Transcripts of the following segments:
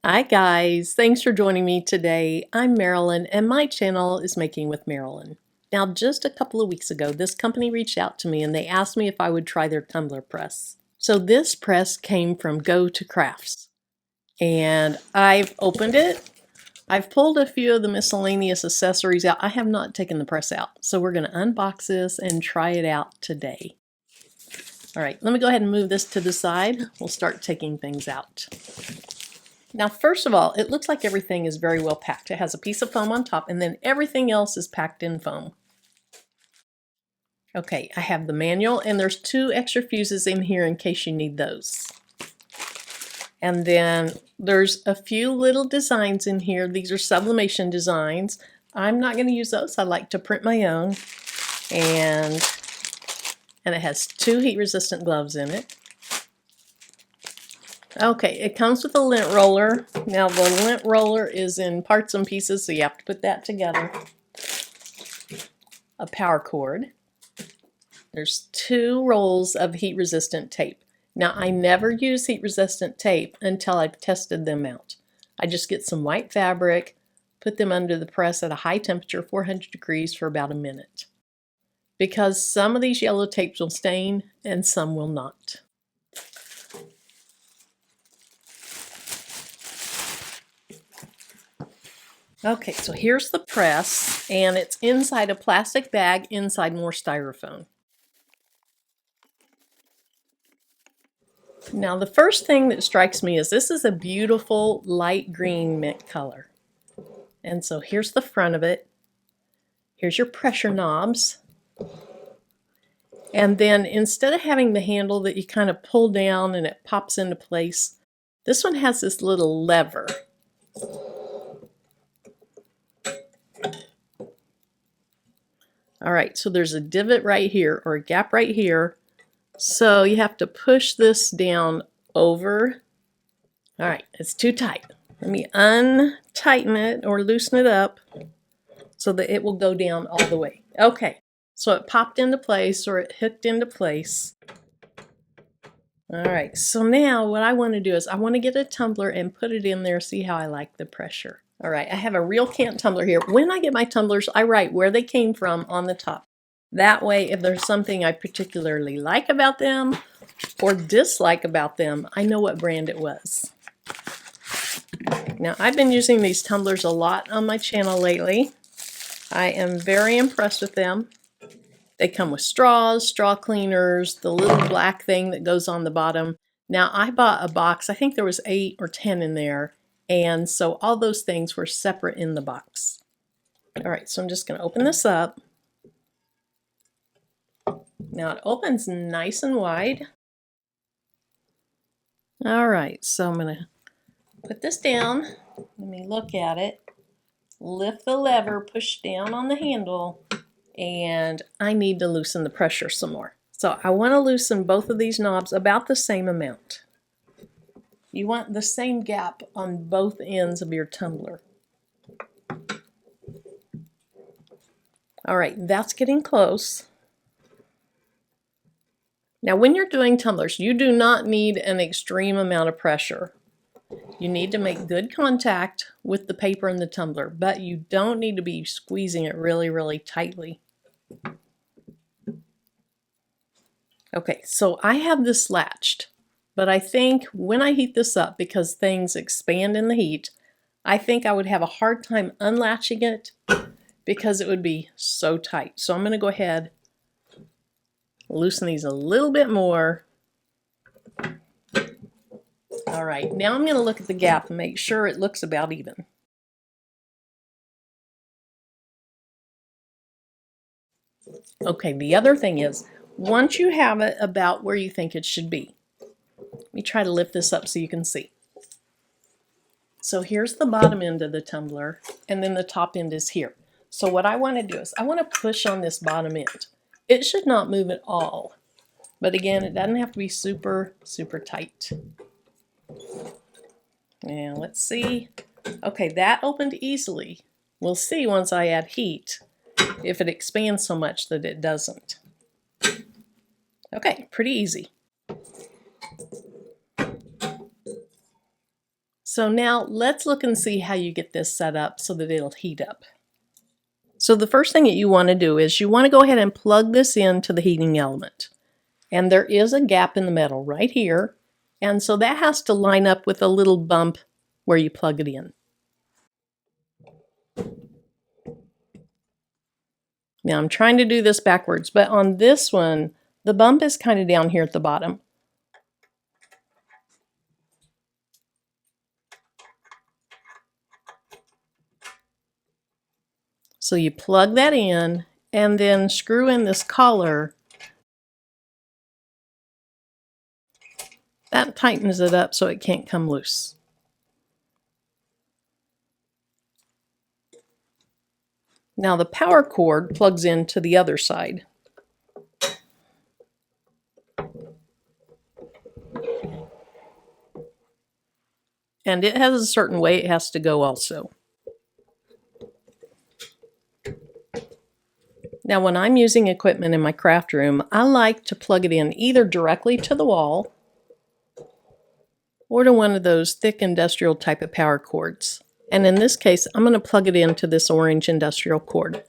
Hi guys, thanks for joining me today. I'm Marilyn and my channel is Making with Marilyn. Now just a couple of weeks ago this company reached out to me and they asked me if I would try their tumbler press. So this press came from Go2Crafts and I've opened it. I've pulled a few of the miscellaneous accessories out. I have not taken the press out, so we're going to unbox this and try it out today. Alright, let me go ahead and move this to the side. We'll start taking things out. Now, first of all, it looks like everything is very well packed. It has a piece of foam on top, and then everything else is packed in foam. Okay, I have the manual, and there's 2 extra fuses in here in case you need those. And then there's a few little designs in here. These are sublimation designs. I'm not going to use those. I like to print my own. And it has 2 heat-resistant gloves in it. Okay, it comes with a lint roller. Now the lint roller is in parts and pieces, so you have to put that together. A power cord. There's 2 rolls of heat-resistant tape. Now I never use heat-resistant tape until I've tested them out. I just get some white fabric, put them under the press at a high temperature, 400 degrees, for about a minute. Because some of these yellow tapes will stain and some will not. Okay, so here's the press, and it's inside a plastic bag, inside more styrofoam. Now the first thing that strikes me is this is a beautiful light green mint color. And so here's the front of it. Here's your pressure knobs. And then instead of having the handle that you kind of pull down and it pops into place, this one has this little lever. Alright, so there's a divot right here, or a gap right here. So you have to push this down over. Alright, it's too tight. Let me untighten it or loosen it up so that it will go down all the way. Okay, so it popped into place, or it hooked into place. Alright, so now what I want to do is I want to get a tumbler and put it in there, see how I like the pressure. Alright, I have a real cant tumbler here. When I get my tumblers, I write where they came from on the top. That way, if there's something I particularly like about them or dislike about them, I know what brand it was. Now, I've been using these tumblers a lot on my channel lately. I am very impressed with them. They come with straws, straw cleaners, the little black thing that goes on the bottom. Now, I bought a box. I think there was 8 or 10 in there. And so all those things were separate in the box. All right, so I'm just going to open this up. Now it opens nice and wide. All right, so I'm going to put this down. Let me look at it. Lift the lever, push down on the handle, and I need to loosen the pressure some more. So I want to loosen both of these knobs about the same amount. You want the same gap on both ends of your tumbler. All right, that's getting close. Now when you're doing tumblers, you do not need an extreme amount of pressure. You need to make good contact with the paper in the tumbler, but you don't need to be squeezing it really, really tightly. Okay, so I have this latched, but I think when I heat this up, because things expand in the heat, I think I would have a hard time unlatching it because it would be so tight. So I'm going to go ahead, loosen these a little bit more. All right, now I'm going to look at the gap and make sure it looks about even. Okay, the other thing is, once you have it about where you think it should be, let me try to lift this up so you can see. So here's the bottom end of the tumbler, and then the top end is here. So what I want to do is I want to push on this bottom end. It should not move at all, but again, it doesn't have to be super, super tight. Now let's see. Okay, that opened easily. We'll see once I add heat if it expands so much that it doesn't. Okay, pretty easy. So now let's look and see how you get this set up so that it'll heat up. So the first thing that you want to do is you want to go ahead and plug this into the heating element. And there is a gap in the metal right here. And so that has to line up with a little bump where you plug it in. Now I'm trying to do this backwards, but on this one, the bump is kind of down here at the bottom. So you plug that in and then screw in this collar. That tightens it up so it can't come loose. Now the power cord plugs into the other side. And it has a certain way it has to go also. Now when I'm using equipment in my craft room, I like to plug it in either directly to the wall or to one of those thick industrial type of power cords. And in this case, I'm going to plug it into this orange industrial cord.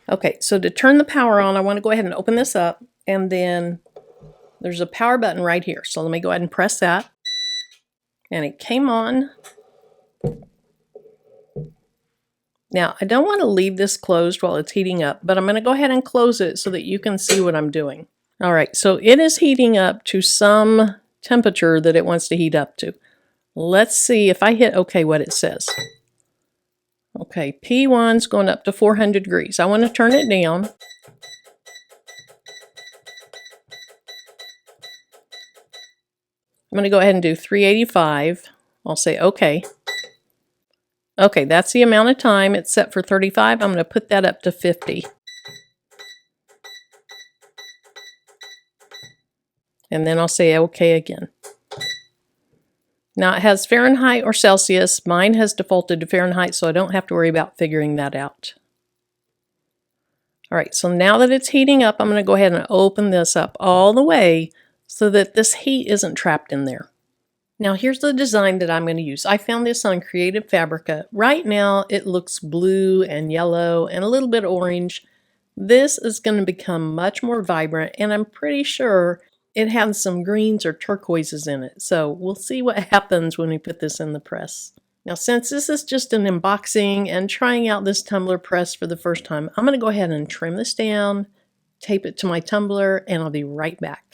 Okay, so to turn the power on, I want to go ahead and open this up, and then there's a power button right here. So let me go ahead and press that. And it came on. Now, I don't want to leave this closed while it's heating up, but I'm going to go ahead and close it so that you can see what I'm doing. All right, so it is heating up to some temperature that it wants to heat up to. Let's see if I hit OK what it says. Okay, P1's going up to 400 degrees. I want to turn it down. I'm going to go ahead and do 385. I'll say OK. Okay, that's the amount of time. It's set for 35. I'm going to put that up to 50. And then I'll say OK again. Now it has Fahrenheit or Celsius. Mine has defaulted to Fahrenheit, so I don't have to worry about figuring that out. All right, so now that it's heating up, I'm going to go ahead and open this up all the way so that this heat isn't trapped in there. Now here's the design that I'm going to use. I found this on Creative Fabrica. Right now it looks blue and yellow and a little bit orange. This is going to become much more vibrant, and I'm pretty sure it has some greens or turquoises in it. So we'll see what happens when we put this in the press. Now since this is just an unboxing and trying out this tumbler press for the first time, I'm going to go ahead and trim this down, tape it to my tumbler, and I'll be right back.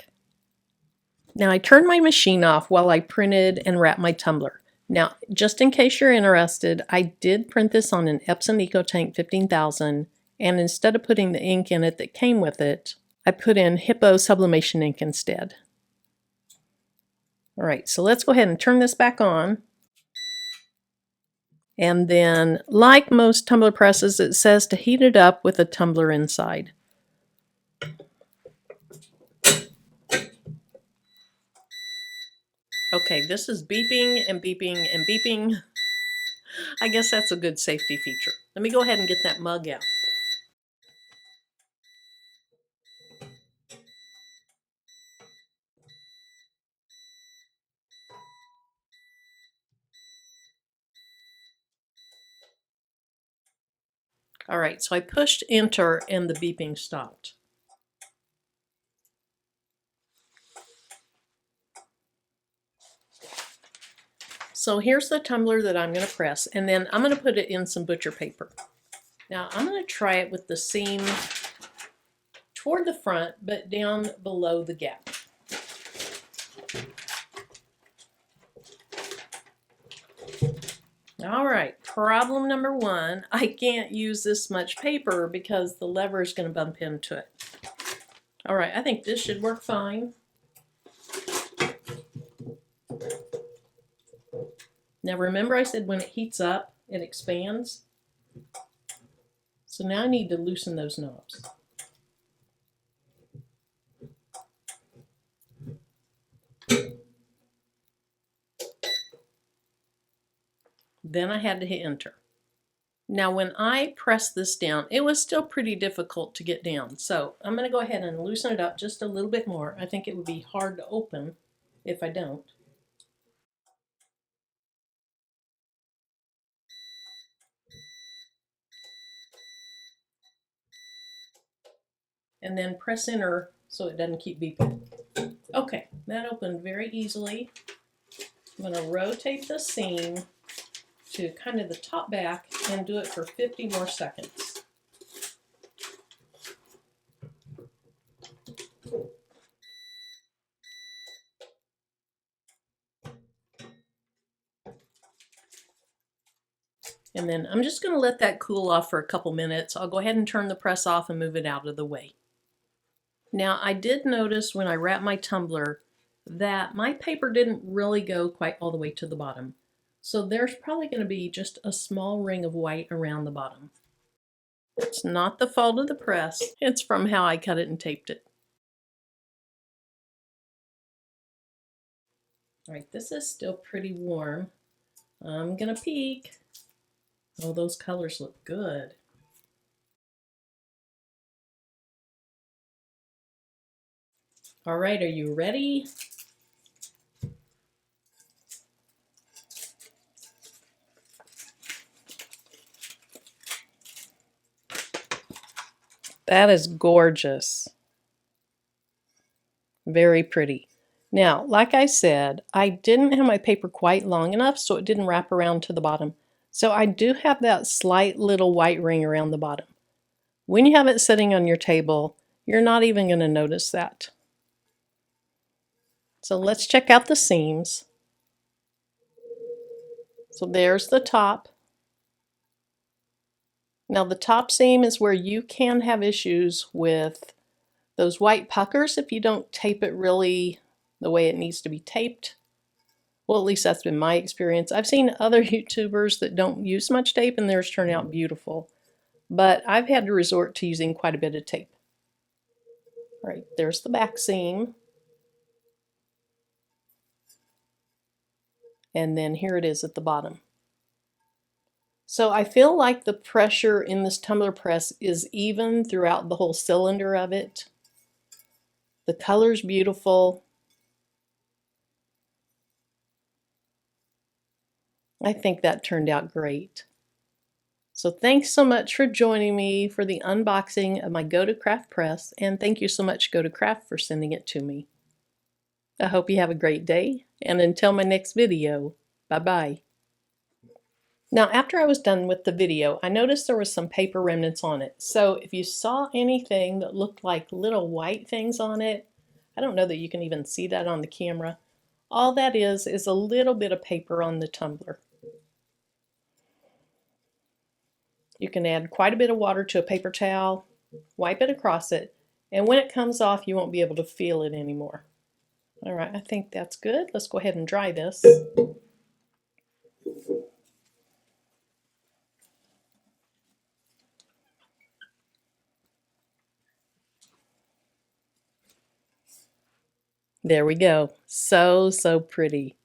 Now I turned my machine off while I printed and wrapped my tumbler. Now just in case you're interested, I did print this on an Epson EcoTank 15000, and instead of putting the ink in it that came with it, I put in Hippo sublimation ink instead. All right, so let's go ahead and turn this back on. And then, like most tumbler presses, it says to heat it up with a tumbler inside. Okay, this is beeping and beeping and beeping. I guess that's a good safety feature. Let me go ahead and get that mug out. All right, so I pushed enter and the beeping stopped. So here's the tumbler that I'm going to press, and then I'm going to put it in some butcher paper. Now I'm going to try it with the seam toward the front, but down below the gap. All right, problem number one, I can't use this much paper because the lever is going to bump into it. All right, I think this should work fine. Now remember I said when it heats up, it expands. So now I need to loosen those knobs. Then I had to hit enter. Now when I pressed this down, it was still pretty difficult to get down. So I'm going to go ahead and loosen it up just a little bit more. I think it would be hard to open if I don't. And then press enter so it doesn't keep beeping. Okay, that opened very easily. I'm going to rotate the seam to kind of the top back and do it for 50 more seconds. And then I'm just going to let that cool off for a couple minutes. I'll go ahead and turn the press off and move it out of the way. Now I did notice when I wrapped my tumbler that my paper didn't really go quite all the way to the bottom. So there's probably going to be just a small ring of white around the bottom. It's not the fault of the press, it's from how I cut it and taped it. Alright, this is still pretty warm. I'm gonna peek. Oh, those colors look good. Alright, are you ready? That is gorgeous. Very pretty. Now, like I said, I didn't have my paper quite long enough so it didn't wrap around to the bottom. So I do have that slight little white ring around the bottom. When you have it sitting on your table, you're not even going to notice that. So let's check out the seams. So there's the top. Now the top seam is where you can have issues with those white puckers if you don't tape it really the way it needs to be taped. Well, at least that's been my experience. I've seen other YouTubers that don't use much tape and theirs turn out beautiful. But I've had to resort to using quite a bit of tape. All right, there's the back seam. And then here it is at the bottom. So I feel like the pressure in this tumbler press is even throughout the whole cylinder of it. The color's beautiful. I think that turned out great. So thanks so much for joining me for the unboxing of my Go2Craft press, and thank you so much Go2Craft for sending it to me. I hope you have a great day, and until my next video, bye-bye. Now after I was done with the video, I noticed there was some paper remnants on it. So if you saw anything that looked like little white things on it, I don't know that you can even see that on the camera. All that is a little bit of paper on the tumbler. You can add quite a bit of water to a paper towel, wipe it across it, and when it comes off, you won't be able to feel it anymore. All right, I think that's good. Let's go ahead and dry this. There we go. So pretty.